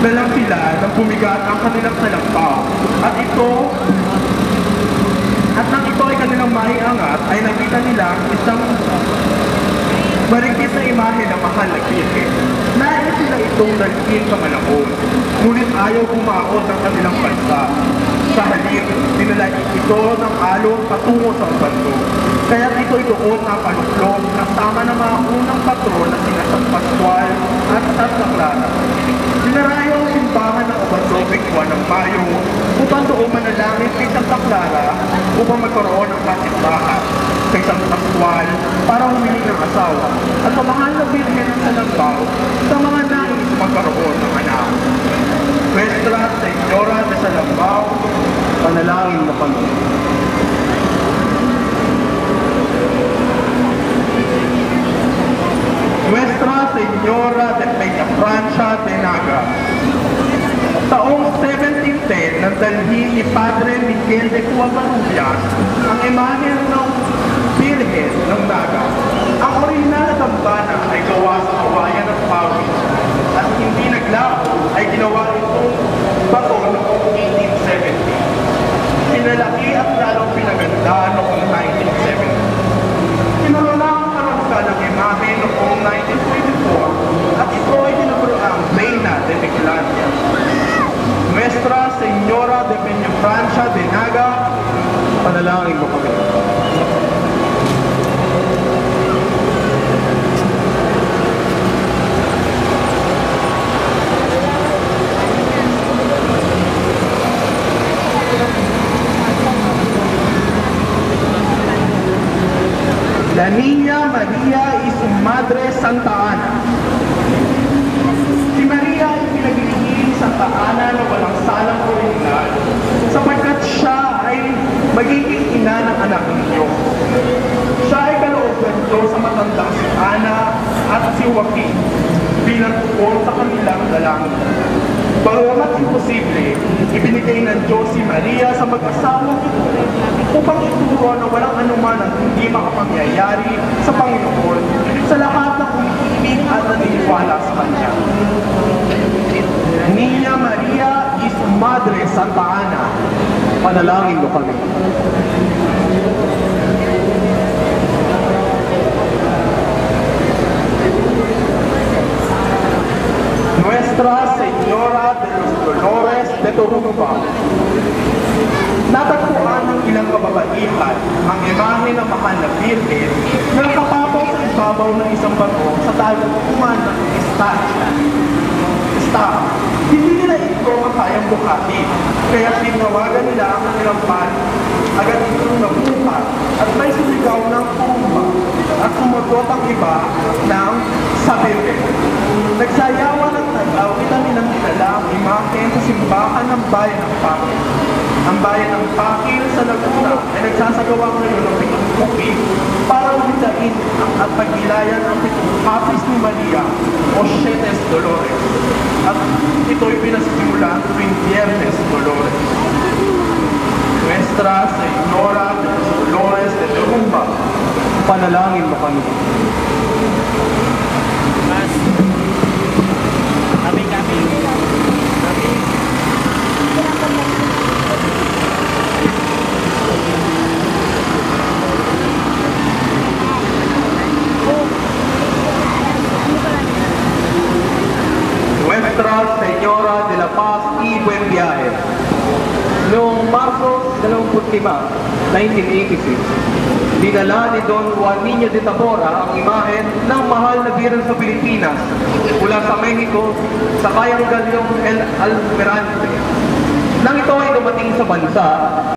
na lang sila nang bumigat ang kanilang salampaw. At nang ito ay kanilang maiangat, ay nakita nila isang marikit na imahe ng mahal na Birhen. Nais sila itong dalhin sa Malakon, ngunit ayaw bumaot ng kanilang bansa. Sa halip, dinala ito ng alon patungo sa bando. Kaya ito'y doon napaluklog kasama ng mga unang patron na sina San Pascual at Santa Clara. Dinarayo ang simbahan ng Ubando Bikuan ng Mayo upang doon manalangin kay Santa Clara upang magkaroon ng kasimbahan, kay San Pascual para humingi ng asawa, at sa mahal na Birhen ng Salampaw sa mga nais magkaroon ng anak. Nuestra Señora de Salampaw, panalangin na kami. Nuestra Señora de Peña Francia de Naga. Taong 1710, nang dalhin ni Padre Miguel de Covarrubias ang imahe ng Birhen ng Naga. Ang orihinal na dambana ay gawa sa kawayan ng pawis at hindi naglako ay ginawa itong bato noong 1870. Pinalaki at lalong pinaganda noong 1970. Kinuluna ang karangka ng imahe noong 1924 at ito ay tinaguro ang Reina de Vigilancia. Nuestra Señora de Peña Francia de Naga, panalangin mo kami. La Niña María y su Madre Santa Ana. Si Maria ay pinagiging Santa Ana na walang salang orihinal sapagkat siya ay magiging ina ng anak ng Diyos. Siya ay kalooban Diyos sa matandang si Ana at si Joaquin bilang tukol sa kanilang dalangin. Bagamat imposible, ibinigay ng Diyos si Maria sa mag-asawang ito upang ituro na walang anuman ang hindi makapangyayari sa Panginoon sa lahat ng umiibig at naniniwala sa Kanya. Niña Maria y su Madre Santa Ana, panalangin mo kami. Nuestra Señora de los Dolores de Torumba. Natagpuan ng ilang kababaihan ang imahe ng mahal na Birhen na nakapapaw sa ibabaw ng isang bato sa dalupuan ng Estancia. Hindi nila ito makayang buhatin, kaya tinawagan nila ang kanilang pari. Agad itong nabuhat at may sumigaw ng tumba at sumagot ang iba ng sabirin. Nagsayawan ng nag-awitan nilang dinala ang imahe sa simbahan ng bayan ng Pakil. Ang bayan ng Pakil sa Laguna ay nagsasagawa ngayon ng pitong kupi para ulitain at pagbilayan ang pitong hapis ni Maria o Sietes Dolores. At ito'y pinasimulan tuwing Viernes Dolores. Nuestra Señora de los Dolores de Torumba, panalangin mo kami. Nuestra Señora de la Paz y Buen Viaje. Noong Marso 25, 1986, dinala ni Don Juan Niño de Tabora ang imahe ng mahal na Birhen sa Pilipinas mula sa Mexico sa kayang galyong El Almirante. Nang ito ay dumating sa bansa,